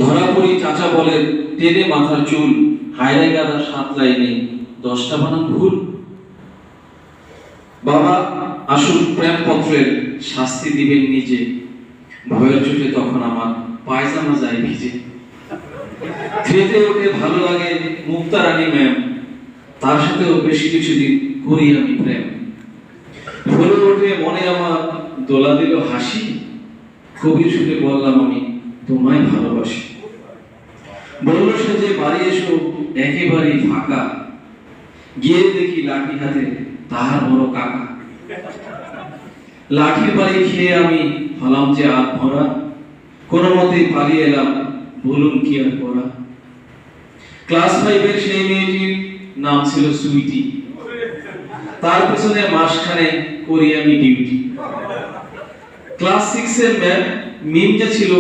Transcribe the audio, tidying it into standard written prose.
ধরা পড়ি চাচা বলেন টেনে মাথার চুল, হায়রে গাদা 7 লাইনে 10টা বানান ভুল। বাবা আসুন প্রেম পত্রের শাস্তি দিবেন নিজে, ভয়ের চোটে তখন আমার পায়জামা যায় ভিজে। থ্রিতে ওঠে ভালো লাগে মুক্তা রানী ম্যাম, তার সাথেও বেশ কিছুদিন করি আমি প্রেম। ভোরে ওঠে মনে আমার দোলা দিল হাসি, কবির সুরে বললাম আমি তোমায় ভালোবাসি। বলল সে যে বাড়ি এসো একেবারেই ফাঁকা, গিয়ে দেখি লাঠি হাতে তাহার বড় কাকা। লাঠির বাড়ি খেয়ে আমি হলাম যে আধ ভরা, কোনো মতে পালিয়ে এলাম বলুন কি আর করা। ক্লাস 5-এর সেই মেয়েটির নাম ছিল সুইটি, তার পেছনে মাসখানে করি আমি ডিউটি। ক্লাস 6-এর ম্যাম মিমটা ছিল